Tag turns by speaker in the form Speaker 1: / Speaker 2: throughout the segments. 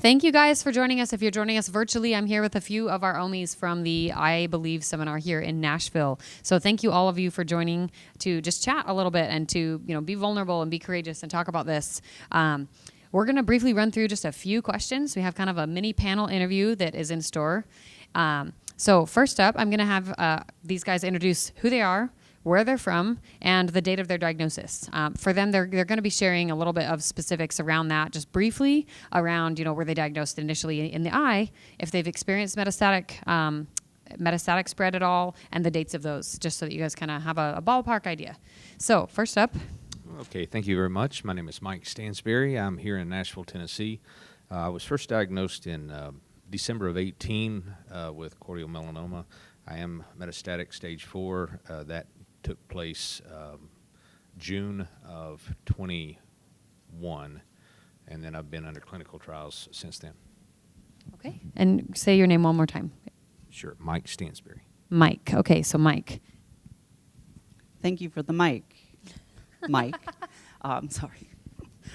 Speaker 1: Thank you guys for joining us. If you're joining us virtually, I'm here with a few of our OMIs from the I Believe seminar here in Nashville. So thank you all of you for joining to just chat a little bit and to be vulnerable and be courageous and talk about this. We're going to briefly run through just a few questions. We have kind of a mini panel interview that is in store. So first up, I'm going to have these guys introduce who they are, where they're from, and the date of their diagnosis. For them, they're going to be sharing a little bit of specifics around that, just briefly around, were they diagnosed initially in the eye, if they've experienced metastatic spread at all, and the dates of those, just so that you guys kind of have a ballpark idea. So first up.
Speaker 2: Okay, thank you very much. My name is Mike Stansbury. I'm here in Nashville, Tennessee. I was first diagnosed in December of 18 with cortical melanoma. I am metastatic stage 4. That took place June of 21, and then I've been under clinical trials since then.
Speaker 1: Okay, and say your name one more time.
Speaker 2: Sure, Mike Stansbury.
Speaker 1: Mike. Okay, so Mike.
Speaker 3: Thank you for the mic, Mike. Sorry.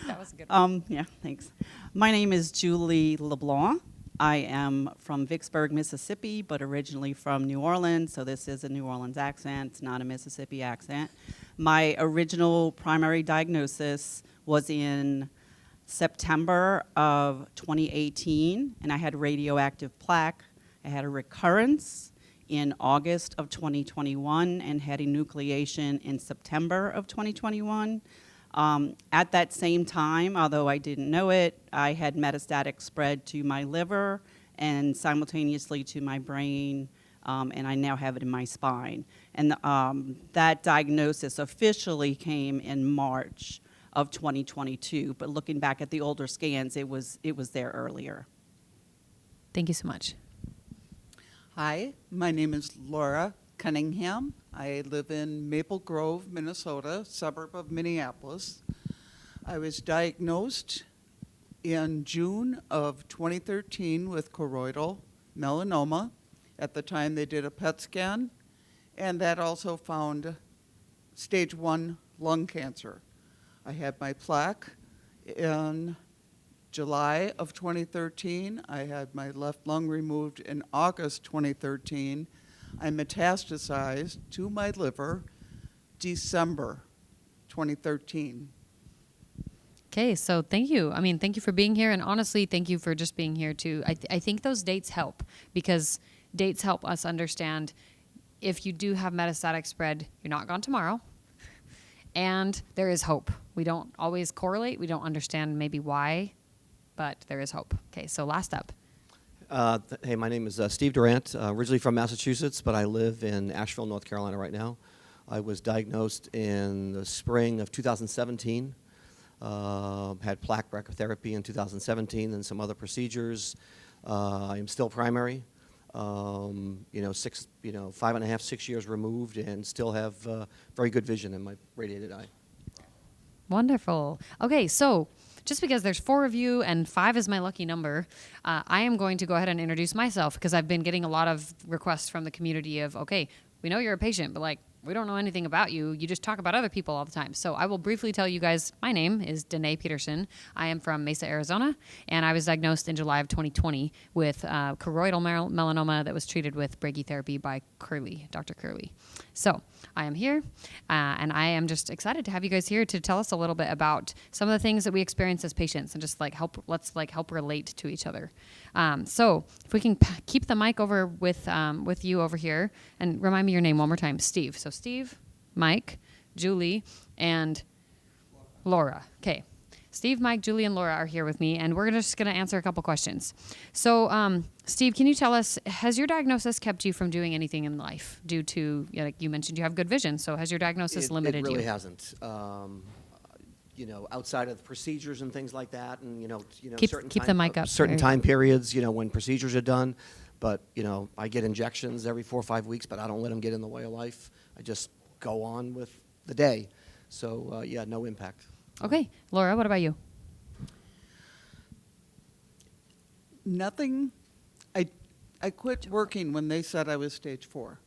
Speaker 1: That was a good one.
Speaker 3: Yeah, thanks. My name is Julie LeBlanc. I am from Vicksburg, Mississippi, but originally from New Orleans, so this is a New Orleans accent. It's not a Mississippi accent. My original primary diagnosis was in September of 2018, and I had radioactive plaque. I had a recurrence in August of 2021 and had enucleation in September of 2021. At that same time, although I didn't know it, I had metastatic spread to my liver and simultaneously to my brain, and I now have it in my spine. And that diagnosis officially came in March of 2022, but looking back at the older scans, it was there earlier.
Speaker 1: Thank you so much.
Speaker 4: Hi, my name is Laura Cunningham. I live in Maple Grove, Minnesota, suburb of Minneapolis. I was diagnosed in June of 2013 with choroidal melanoma. At the time they did a PET scan, and that also found stage 1 lung cancer. I had my plaque in July of 2013. I had my left lung removed in August 2013. I metastasized to my liver December 2013.
Speaker 1: Okay, so thank you. Thank you for being here, and honestly, thank you for just being here too. I think those dates help, because dates help us understand if you do have metastatic spread, you're not gone tomorrow, and there is hope. We don't always correlate. We don't understand maybe why, but there is hope. Okay, so last up.
Speaker 5: Hey, my name is Steve Durrant, originally from Massachusetts, but I live in Asheville, North Carolina right now. I was diagnosed in the spring of 2017, had plaque brachytherapy in 2017 and some other procedures. I am still primary, 5.5, 6 years removed, and still have very good vision in my radiated eye.
Speaker 1: Wonderful. Okay, so just because there's 4 of you and 5 is my lucky number, I am going to go ahead and introduce myself, because I've been getting a lot of requests from the community of, okay, we know you're a patient, but we don't know anything about you. You just talk about other people all the time. So I will briefly tell you guys, my name is Danet Peterson. I am from Mesa, Arizona, and I was diagnosed in July of 2020 with choroidal melanoma that was treated with brachytherapy by Dr. Curley. So I am here, and I am just excited to have you guys here to tell us a little bit about some of the things that we experience as patients, and just let's help relate to each other. So if we can keep the mic over with you over here, and remind me your name one more time, Steve. So Steve, Mike, Julie, and Laura. Okay. Steve, Mike, Julie, and Laura are here with me, and we're just going to answer a couple questions. So, Steve, can you tell us, has your diagnosis kept you from doing anything in life due to, like you mentioned, you have good vision, so has your diagnosis limited you?
Speaker 5: It really hasn't. Outside of procedures and things like that, and
Speaker 1: keep the mic up.
Speaker 5: Certain time periods, when procedures are done, but I get injections every 4 or 5 weeks, but I don't let them get in the way of life. I just go on with the day. So no impact.
Speaker 1: Okay, Laura, what about you?
Speaker 4: Nothing. I quit working when they said I was stage 4.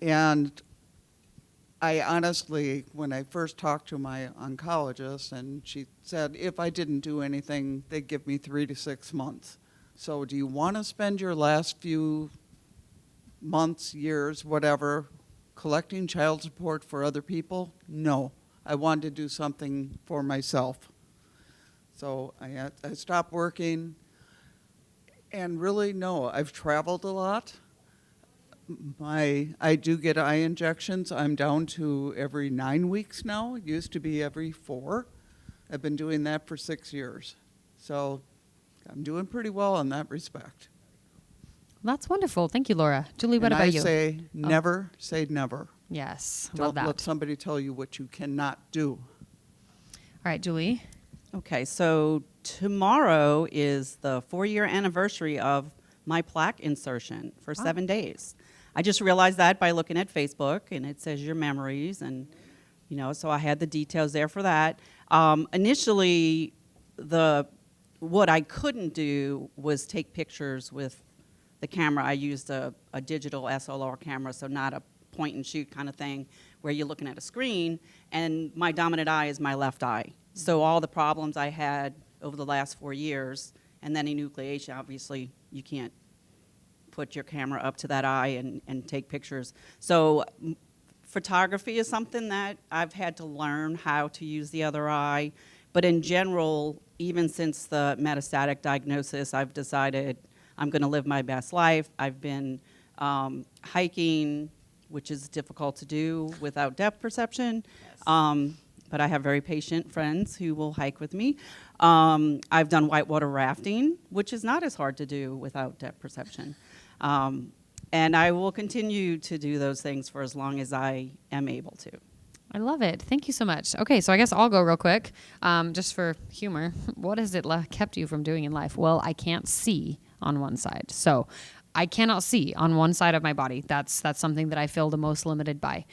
Speaker 4: And I honestly, when I first talked to my oncologist, and she said if I didn't do anything, they'd give me 3 to 6 months. So do you want to spend your last few months, years, whatever, collecting child support for other people? No. I wanted to do something for myself. So I stopped working, and really, no, I've traveled a lot. I do get eye injections. I'm down to every 9 weeks now. It used to be every 4. I've been doing that for 6 years. So I'm doing pretty well in that respect.
Speaker 1: That's wonderful. Thank you, Laura. Julie, what
Speaker 4: And
Speaker 1: about
Speaker 4: I
Speaker 1: you?
Speaker 4: say never say never.
Speaker 1: Yes,
Speaker 4: Don't
Speaker 1: love that.
Speaker 4: let somebody tell you what you cannot do.
Speaker 1: All right, Julie.
Speaker 3: Okay, so tomorrow is the 4-year anniversary of my plaque insertion for
Speaker 1: Wow.
Speaker 3: 7 days. I just realized that by looking at Facebook, and it says your memories, and so I had the details there for that. Initially, what I couldn't do was take pictures with the camera. I used a digital SLR camera, so not a point and shoot kind of thing where you're looking at a screen, and my dominant eye is my left eye. So all the problems I had over the last 4 years, and then enucleation, obviously you can't put your camera up to that eye and take pictures. So photography is something that I've had to learn how to use the other eye. But in general, even since the metastatic diagnosis, I've decided I'm going to live my best life. I've been hiking, which is difficult to do without depth perception.
Speaker 1: Yes.
Speaker 3: But I have very patient friends who will hike with me. I've done whitewater rafting, which is not as hard to do without depth perception. And I will continue to do those things for as long as I am able to.
Speaker 1: I love it. Thank you so much. Okay, so I guess I'll go real quick, just for humor. What has it kept you from doing in life? Well, I can't see on one side. So I cannot see on one side of my body. That's something that I feel the most limited by.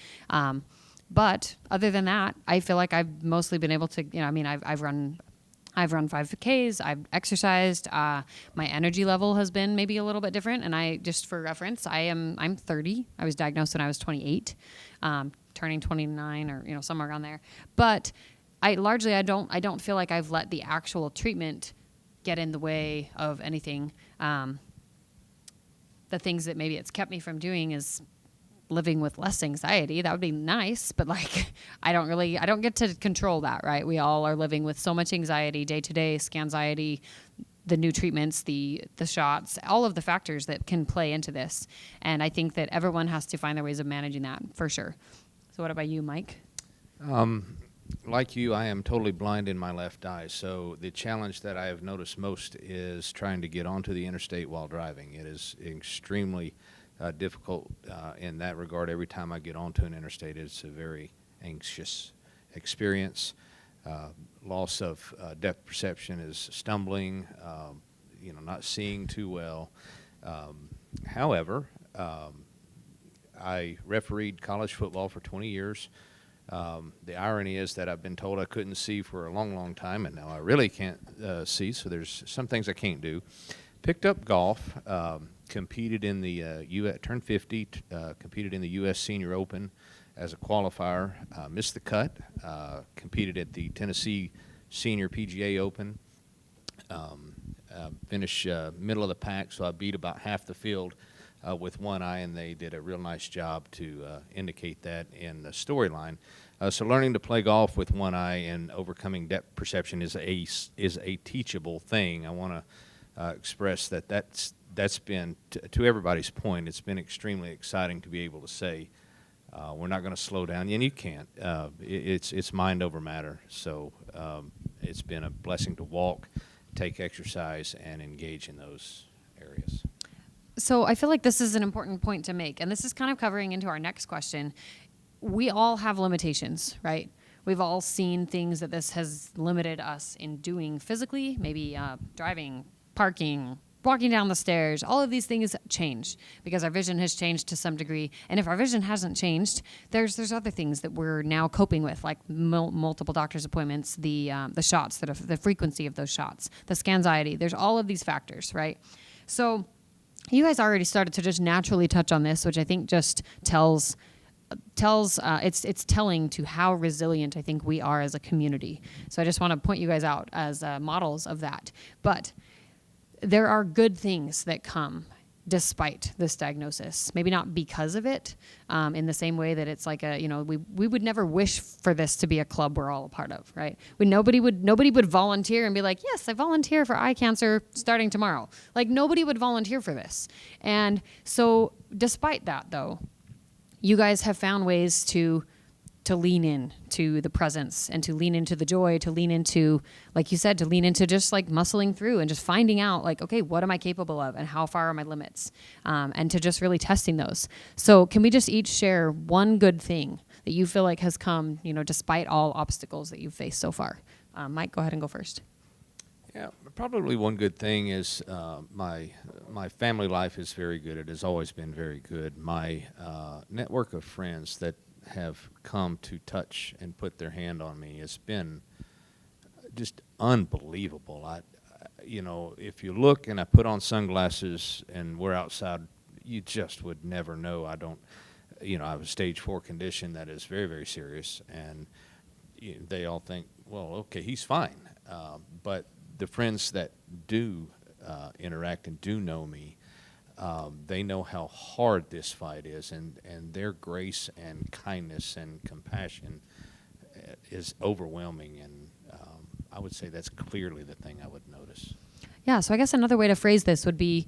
Speaker 1: But other than that, I feel like I've mostly been able to, I've run 5Ks, I've exercised, my energy level has been maybe a little bit different. And I, just for reference, I'm 30. I was diagnosed when I was 28, turning 29 or, somewhere around there. But I don't feel like I've let the actual treatment get in the way of anything. The things that maybe it's kept me from doing is living with less anxiety. That would be nice, but I don't get to control that, right? We all are living with so much anxiety day to day, scanxiety, the new treatments, the shots, all of the factors that can play into this. And I think that everyone has to find their ways of managing that for sure. So what about you, Mike?
Speaker 2: Like you, I am totally blind in my left eye. So the challenge that I have noticed most is trying to get onto the interstate while driving. It is extremely difficult in that regard. Every time I get onto an interstate, it's a very anxious experience. Loss of depth perception is stumbling, not seeing too well. However, I refereed college football for 20 years. The irony is that I've been told I couldn't see for a long, long time, and now I really can't see, so there's some things I can't do. Picked up golf, competed in the turned 50, competed in the U.S. Senior Open as a qualifier, missed the cut, competed at the Tennessee Senior PGA Open, finished middle of the pack, so I beat about half the field with one eye, and they did a real nice job to indicate that in the storyline. So learning to play golf with one eye and overcoming depth perception is a teachable thing. I want to express that's been, to everybody's point, it's been extremely exciting to be able to say, we're not going to slow down, and you can't. It's mind over matter. So it's been a blessing to walk, take exercise, and engage in those areas.
Speaker 1: So I feel like this is an important point to make, and this is kind of covering into our next question. We all have limitations, right? We've all seen things that this has limited us in doing physically, maybe driving, parking, walking down the stairs. All of these things change because our vision has changed to some degree. And if our vision hasn't changed, there's other things that we're now coping with, like multiple doctor's appointments, the shots, the frequency of those shots, the scanxiety. There's all of these factors, right? So you guys already started to just naturally touch on this, which I think just tells tells it's telling to how resilient I think we are as a community. So I just want to point you guys out as models of that. But there are good things that come despite this diagnosis. Maybe not because of it, in the same way that it's like we would never wish for this to be a club we're all a part of, right? Nobody would volunteer and be like, yes, I volunteer for eye cancer starting tomorrow. Like, nobody would volunteer for this. And so despite that, though, you guys have found ways to lean in to the presence and to lean into the joy, to lean into, like you said, to lean into just like muscling through and just finding out like, okay, what am I capable of and how far are my limits? And to just really testing those. So can we just each share one good thing that you feel like has come, despite all obstacles that you've faced so far? Mike, go ahead and go first.
Speaker 2: Yeah, probably one good thing is my family life is very good. It has always been very good. My network of friends that have come to touch and put their hand on me has been just unbelievable. If you look and I put on sunglasses and we're outside, you just would never know. I have a stage 4 condition that is very, very serious, and they all think, well, okay, he's fine. But the friends that do interact and do know me, they know how hard this fight is, and their grace and kindness and compassion is overwhelming, and I would say that's clearly the thing I would notice.
Speaker 1: Yeah, so I guess another way to phrase this would be,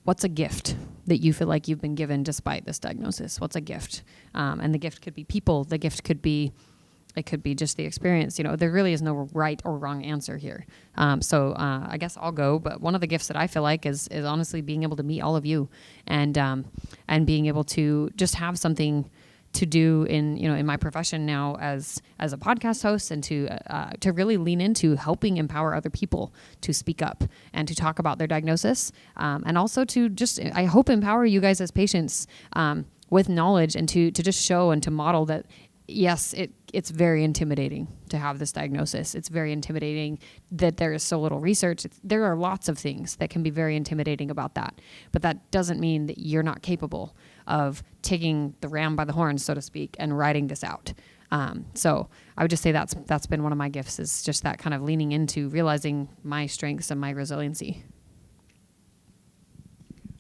Speaker 1: what's a gift that you feel like you've been given despite this diagnosis? What's a gift? And the gift could be people. The gift could be, it could be just the experience. There really is no right or wrong answer here. So I guess I'll go. But one of the gifts that I feel like is honestly being able to meet all of you, and being able to just have something to do in my profession now as a podcast host, and to really lean into helping empower other people to speak up and to talk about their diagnosis, and also to just, I hope, empower you guys as patients with knowledge, and to just show and to model that, yes, it's very intimidating to have this diagnosis. It's very intimidating that there is so little research. There are lots of things that can be very intimidating about that. But that doesn't mean that you're not capable of taking the ram by the horns, so to speak, and riding this out. So I would just say that's been one of my gifts, is just that kind of leaning into realizing my strengths and my resiliency.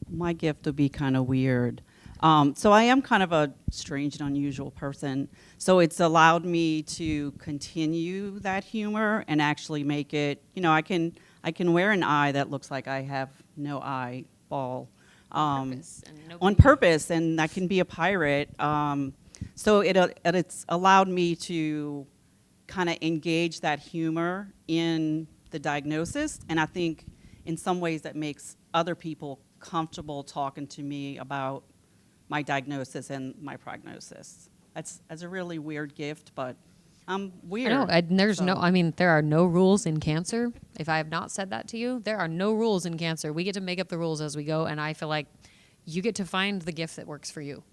Speaker 3: My gift would be kind of weird. So I am kind of a strange and unusual person. So it's allowed me to continue that humor and actually make it, I can wear an eye that looks like I have no eyeball. On purpose, and I can be a pirate. So it's allowed me to kind of engage that humor in the diagnosis, and I think in some ways that makes other people comfortable talking to me about my diagnosis and my prognosis. That's a really weird gift, but I'm weird.
Speaker 1: I know, there are no rules in cancer. If I have not said that to you, there are no rules in cancer. We get to make up the rules as we go, and I feel like you get to find the gift that works for you.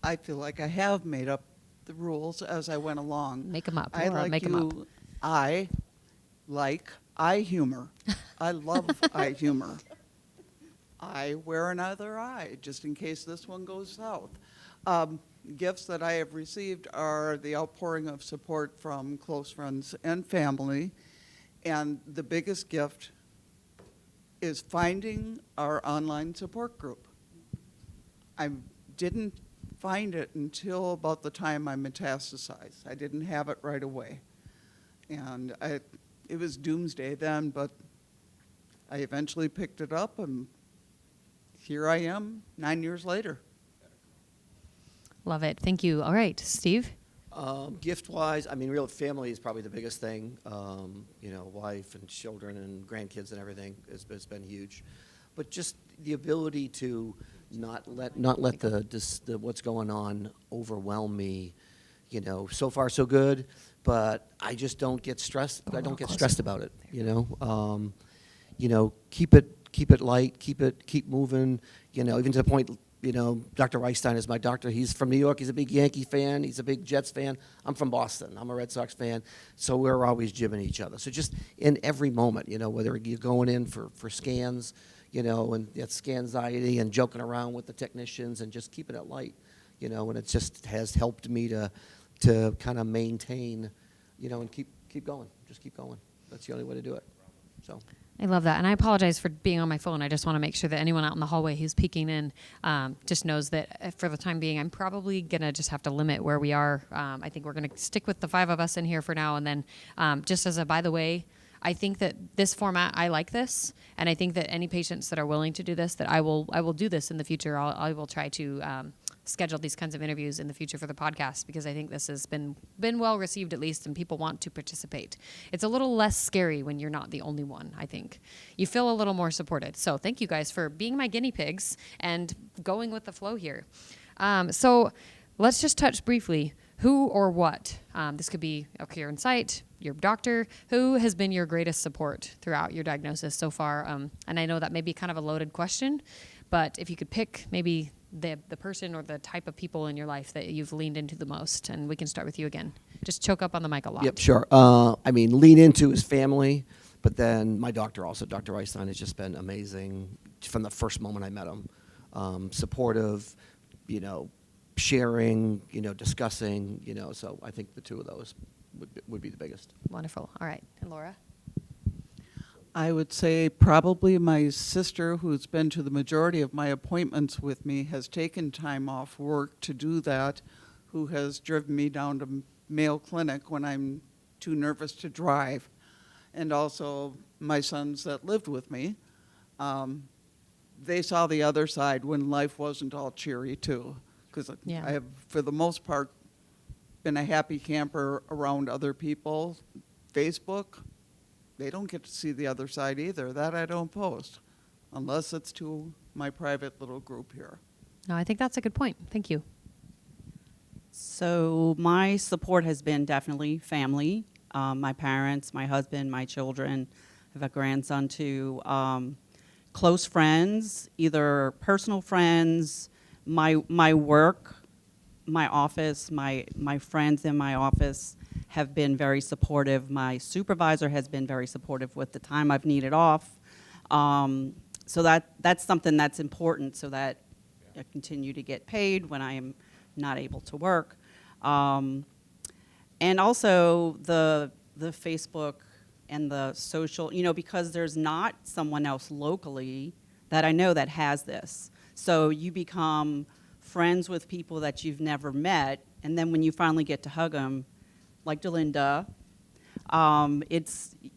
Speaker 4: I feel like I have made up the rules as I went along.
Speaker 1: Make them up,
Speaker 4: I
Speaker 1: Laura,
Speaker 4: like
Speaker 1: make them up.
Speaker 4: I like eye humor. I love eye humor. I wear another eye just in case this one goes south. Gifts that I have received are the outpouring of support from close friends and family. And the biggest gift is finding our online support group. I didn't find it until about the time I metastasized. I didn't have it right away. And it was doomsday then, but I eventually picked it up, and here I am 9 years later.
Speaker 1: Love it. Thank you. All right, Steve?
Speaker 5: Gift-wise, real family is probably the biggest thing. Wife and children and grandkids and everything has been huge. But just the ability to not let the what's going on overwhelm me. So far so good, but I just don't get stressed. I don't get stressed about it. Keep it light. Keep moving. Even to the point. Dr. Reichstein is my doctor. He's from New York. He's a big Yankee fan. He's a big Jets fan. I'm from Boston. I'm a Red Sox fan. So we're always jibbing each other. So just in every moment, whether you're going in for scans, and it's scanxiety and joking around with the technicians and just keeping it light, and it just has helped me to kind of maintain, and keep going. Just keep going. That's the only way to do it. So.
Speaker 1: I love that. And I apologize for being on my phone. I just want to make sure that anyone out in the hallway who's peeking in just knows that for the time being, I'm probably going to just have to limit where we are. I think we're going to stick with the 5 of us in here for now. And then just as a by the way, I think that this format, I like this. And I think that any patients that are willing to do this, that I will do this in the future. I will try to schedule these kinds of interviews in the future for the podcast, because I think this has been well received, at least, and people want to participate. It's a little less scary when you're not the only one, I think. You feel a little more supported. So thank you guys for being my guinea pigs and going with the flow here. So let's just touch briefly who or what. This could be Ocular Insight, your doctor. Who has been your greatest support throughout your diagnosis so far? And I know that may be kind of a loaded question, but if you could pick maybe the person or the type of people in your life that you've leaned into the most, and we can start with you again. Just choke up on the mic a lot.
Speaker 5: Yep, sure. Lean into his family, but then my doctor also, Dr. Einstein, has just been amazing from the first moment I met him. Supportive, sharing, discussing, so I think the two of those would be the biggest.
Speaker 1: Wonderful. All right. And Laura?
Speaker 4: I would say probably my sister, who's been to the majority of my appointments with me, has taken time off work to do that, who has driven me down to Mayo Clinic when I'm too nervous to drive. And also my sons that lived with me. They saw the other side when life wasn't all cheery too. Because
Speaker 1: Yeah.
Speaker 4: I have, for the most part, been a happy camper around other people. Facebook, they don't get to see the other side either. That I don't post, unless it's to my private little group here.
Speaker 1: No, I think that's a good point. Thank you.
Speaker 3: So my support has been definitely family, my parents, my husband, my children. I have a grandson too. Close friends, either personal friends, my work, my office, my friends in my office have been very supportive. My supervisor has been very supportive with the time I've needed off. So that's something that's important, so that I continue to get paid when I am not able to work. And also the Facebook and the social, because there's not someone else locally that I know that has this. So you become friends with people that you've never met, and then when you finally get to hug them, like Delinda,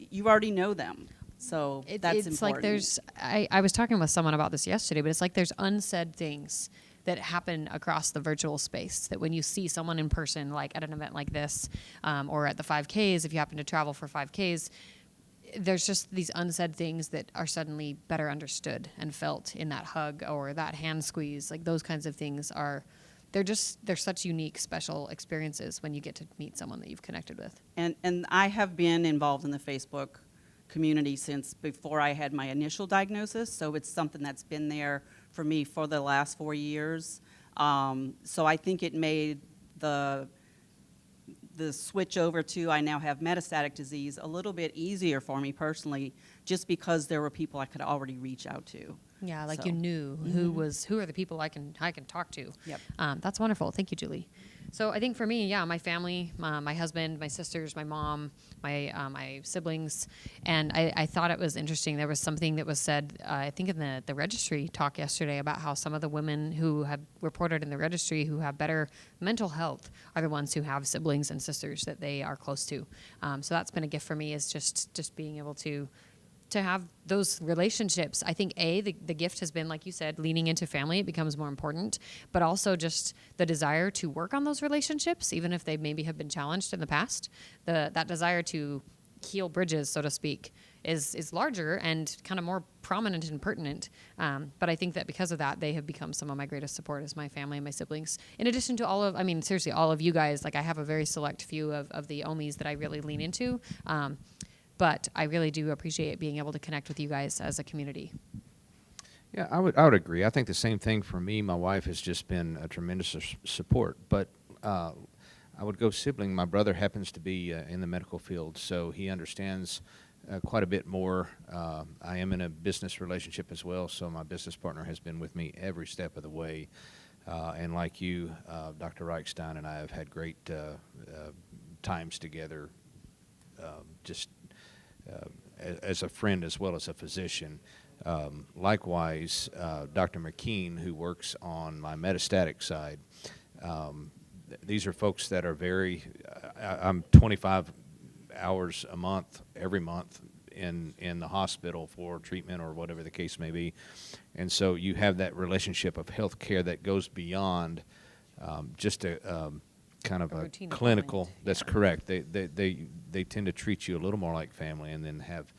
Speaker 3: you already know them. So that's
Speaker 1: it's
Speaker 3: important.
Speaker 1: like there's, I was talking with someone about this yesterday, but it's like there's unsaid things that happen across the virtual space, that when you see someone in person, like at an event like this, or at the 5Ks, if you happen to travel for 5Ks, there's just these unsaid things that are suddenly better understood and felt in that hug or that hand squeeze. Like those kinds of things they're such unique, special experiences when you get to meet someone that you've connected with.
Speaker 3: And I have been involved in the Facebook community since before I had my initial diagnosis, so it's something that's been there for me for the last 4 years. So I think it made the switch over to I now have metastatic disease a little bit easier for me personally, just because there were people I could already reach out to.
Speaker 1: Yeah, like
Speaker 3: So.
Speaker 1: you knew who are the people I can talk to.
Speaker 3: Yep.
Speaker 1: That's wonderful. Thank you, Julie. So I think for me, yeah, my family, my husband, my sisters, my mom, my siblings, and I thought it was interesting. There was something that was said, I think in the registry talk yesterday, about how some of the women who have reported in the registry who have better mental health are the ones who have siblings and sisters that they are close to. So that's been a gift for me, is just being able to have those relationships. I think the gift has been, like you said, leaning into family. It becomes more important, but also just the desire to work on those relationships, even if they maybe have been challenged in the past. That desire to heal bridges, so to speak, is larger and kind of more prominent and pertinent. But I think that because of that, they have become some of my greatest support, as my family and my siblings. In addition to all of you guys. Like I have a very select few of the OMIs that I really lean into. But I really do appreciate being able to connect with you guys as a community.
Speaker 2: Yeah, I would agree. I think the same thing for me. My wife has just been a tremendous support. But I would go sibling. My brother happens to be in the medical field, so he understands quite a bit more. I am in a business relationship as well, so my business partner has been with me every step of the way. And like you, Dr. Reichstein and I have had great times together, just as a friend as well as a physician. Likewise, Dr. McKean, who works on my metastatic side, these are folks that are very, I'm 25 hours a month, every month, in the hospital for treatment or whatever the case may be. And so you have that relationship of health care that goes beyond just a kind of a
Speaker 1: routine
Speaker 2: clinical.
Speaker 1: appointment.
Speaker 2: That's
Speaker 1: Yeah.
Speaker 2: correct. They tend to treat you a little more like family, and then have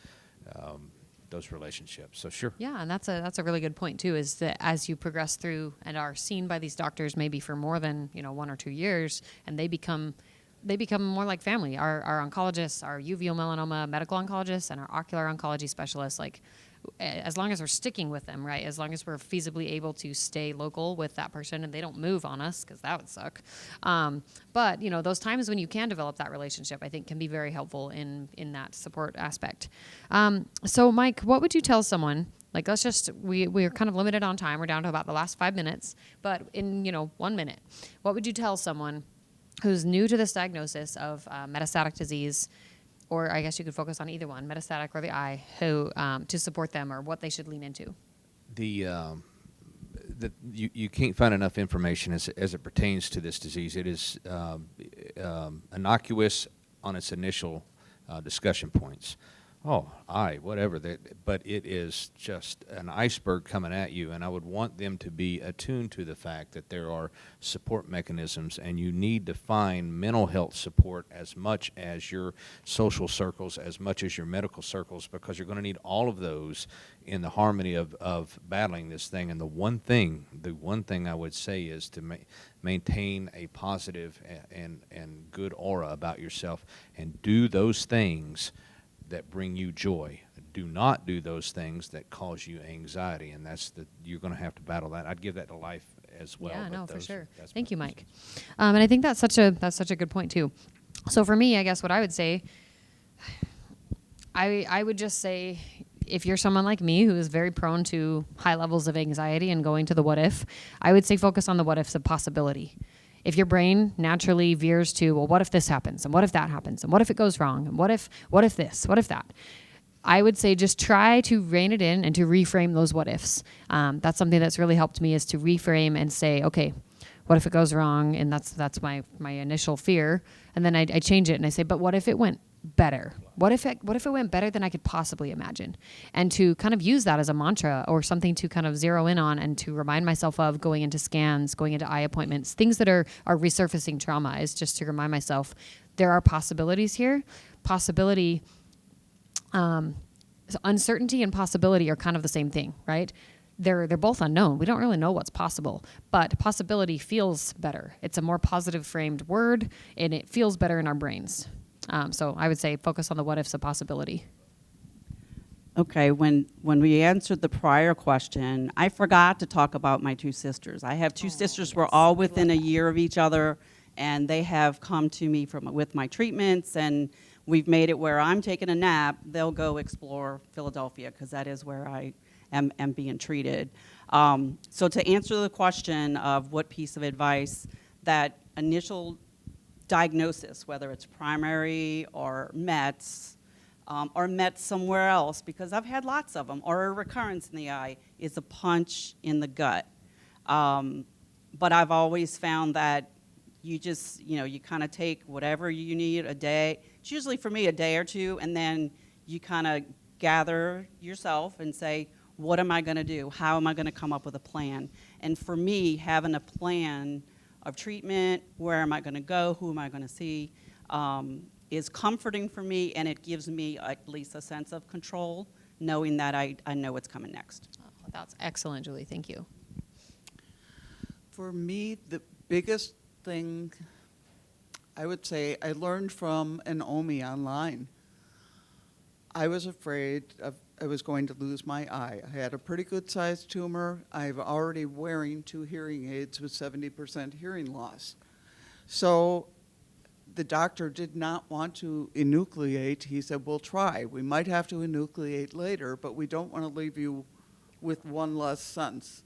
Speaker 2: those relationships. So sure.
Speaker 1: Yeah, and that's a really good point too. Is that as you progress through and are seen by these doctors, maybe for more than 1 or 2 years, and they become more like family. Our oncologists, our uveal melanoma medical oncologists, and our ocular oncology specialists, like, as long as we're sticking with them, right? As long as we're feasibly able to stay local with that person and they don't move on us, because that would suck. But those times when you can develop that relationship, I think, can be very helpful in that support aspect. So Mike, what would you tell someone? Like, let's just, we're kind of limited on time. We're down to about the last 5 minutes, but in 1 minute, what would you tell someone who's new to this diagnosis of metastatic disease, or I guess you could focus on either one, metastatic or the eye, who to support them, or what they should lean into?
Speaker 2: You can't find enough information as it pertains to this disease. It is innocuous on its initial discussion points. Oh, whatever. But it is just an iceberg coming at you, and I would want them to be attuned to the fact that there are support mechanisms, and you need to find mental health support as much as your social circles, as much as your medical circles, because you're going to need all of those in the harmony of battling this thing. And the one thing I would say is to maintain a positive and good aura about yourself, and do those things that bring you joy. Do not do those things that cause you anxiety, and you're going to have to battle that. I'd give that to life as well.
Speaker 1: Yeah, no, for sure.
Speaker 2: That's
Speaker 1: Thank
Speaker 2: my
Speaker 1: you,
Speaker 2: message.
Speaker 1: Mike. And I think that's such a good point too. So for me, I guess what I would say, I would just say, if you're someone like me who is very prone to high levels of anxiety and going to the what if, I would say focus on the what ifs of possibility. If your brain naturally veers to, well, what if this happens? And what if that happens? And what if it goes wrong? And what if this? What if that? I would say just try to rein it in and to reframe those what ifs. That's something that's really helped me, is to reframe and say, okay, what if it goes wrong? And that's my initial fear. And then I change it and I say, but what if it went better? What if it went better than I could possibly imagine? And to kind of use that as a mantra, or something to kind of zero in on, and to remind myself of going into scans, going into eye appointments, things that are resurfacing trauma, is just to remind myself there are possibilities here. Possibility, uncertainty and possibility are kind of the same thing, right? They're both unknown. We don't really know what's possible, but possibility feels better. It's a more positive framed word, and it feels better in our brains. So I would say focus on the what ifs of possibility.
Speaker 3: Okay, when we answered the prior question, I forgot to talk about my two sisters. I have two sisters. We're all within a year of each other, and they have come to me with my treatments, and we've made it where I'm taking a nap, they'll go explore Philadelphia, because that is where I am being treated. So to answer the question of what piece of advice, that initial diagnosis, whether it's primary or METs, or METs somewhere else, because I've had lots of them, or a recurrence in the eye, is a punch in the gut. But I've always found that you just, you kind of take whatever you need a day. It's usually for me a day or two, and then you kind of gather yourself and say, what am I going to do? How am I going to come up with a plan? And for me, having a plan of treatment, where am I going to go, who am I going to see, is comforting for me, and it gives me at least a sense of control, knowing that I know what's coming next.
Speaker 1: Oh, that's excellent, Julie. Thank you.
Speaker 4: For me, the biggest thing I would say I learned from an OMI online. I was afraid I was going to lose my eye. I had a pretty good sized tumor. I'm already wearing 2 hearing aids with 70% hearing loss. So the doctor did not want to enucleate. He said, we'll try. We might have to enucleate later, but we don't want to leave you with one less sense.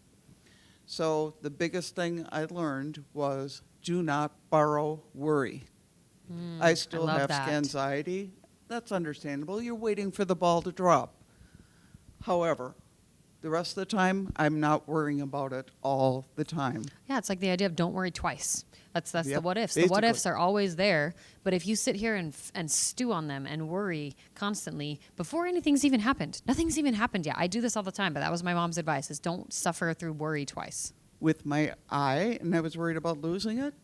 Speaker 4: So the biggest thing I learned was do not borrow worry. I still
Speaker 1: love
Speaker 4: have
Speaker 1: that.
Speaker 4: anxiety. That's understandable. You're waiting for the ball to drop. However, the rest of the time, I'm not worrying about it all the time.
Speaker 1: Yeah, it's like the idea of don't worry twice. That's the
Speaker 4: Yep,
Speaker 1: what ifs. The what
Speaker 4: basically.
Speaker 1: ifs are always there, but if you sit here and stew on them and worry constantly before anything's even happened, nothing's even happened yet. I do this all the time, but that was my mom's advice: is don't suffer through worry twice.
Speaker 4: With my eye, and I was worried about losing it,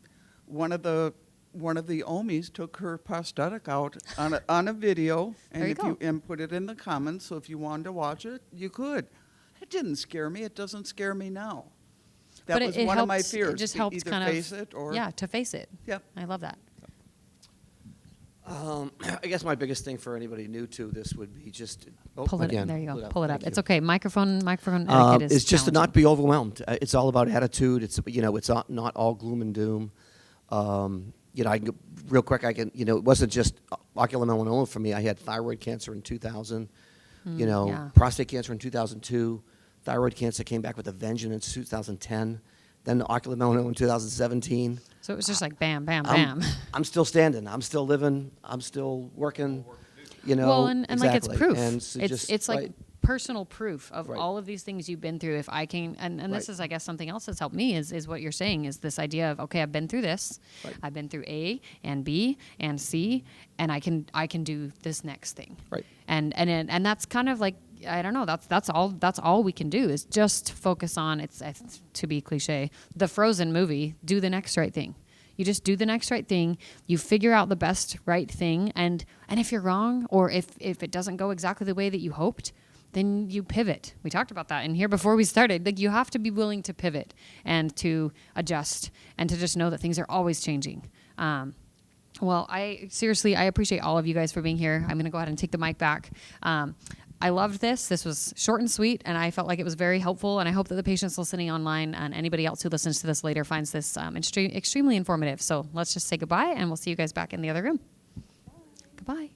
Speaker 4: one of the Omis took her prosthetic out on a video, and
Speaker 1: There you go.
Speaker 4: and put it in the comments. So if you wanted to watch it, you could. It didn't scare me. It doesn't scare me now. That
Speaker 1: but
Speaker 4: was
Speaker 1: it
Speaker 4: one of my
Speaker 1: helps-
Speaker 4: fears.
Speaker 1: It just
Speaker 4: to
Speaker 1: helps
Speaker 4: either
Speaker 1: kind
Speaker 4: face
Speaker 1: of
Speaker 4: it or
Speaker 1: to face it.
Speaker 4: Yep.
Speaker 1: I love that.
Speaker 5: I guess my biggest thing for anybody new to this would be just
Speaker 1: Pull it
Speaker 5: again,
Speaker 1: up. There you go.
Speaker 5: pull
Speaker 1: Pull it up.
Speaker 5: Thank
Speaker 1: It's
Speaker 5: you.
Speaker 1: okay. Microphone etiquette is
Speaker 5: It's just to
Speaker 1: challenging.
Speaker 5: not be overwhelmed. It's all about attitude. It's it's not all gloom and doom. I can go, real quick. It wasn't just ocular melanoma for me. I had thyroid cancer in 2000.
Speaker 1: yeah.
Speaker 5: Prostate cancer in 2002. Thyroid cancer came back with a vengeance in 2010. Then the ocular melanoma in 2017.
Speaker 1: So it was just like bam, bam, bam.
Speaker 5: I'm still standing. I'm still living. I'm still working.
Speaker 1: Well, and like it's
Speaker 5: exactly.
Speaker 1: proof.
Speaker 5: And so
Speaker 1: It's like
Speaker 5: right.
Speaker 1: personal proof of
Speaker 5: Right.
Speaker 1: all of these things you've been through. If I can, and this
Speaker 5: Right.
Speaker 1: is, I guess, something else that's helped me is what you're saying is this idea of, okay, I've been through this.
Speaker 5: Right.
Speaker 1: I've been through A and B and C, and I can do this next thing.
Speaker 5: Right.
Speaker 1: And that's kind of like, I don't know. That's all we can do is just focus on. It's to be cliche. The Frozen movie. Do the next right thing. You just do the next right thing. You figure out the best right thing, and if you're wrong or if it doesn't go exactly the way that you hoped, then you pivot. We talked about that in here before we started. Like you have to be willing to pivot and to adjust and to just know that things are always changing. Well, I appreciate all of you guys for being here. I'm going to go ahead and take the mic back. I loved this. This was short and sweet, and I felt like it was very helpful, and I hope that the patients listening online and anybody else who listens to this later finds this extremely informative. So let's just say goodbye, and we'll see you guys back in the other room. Goodbye.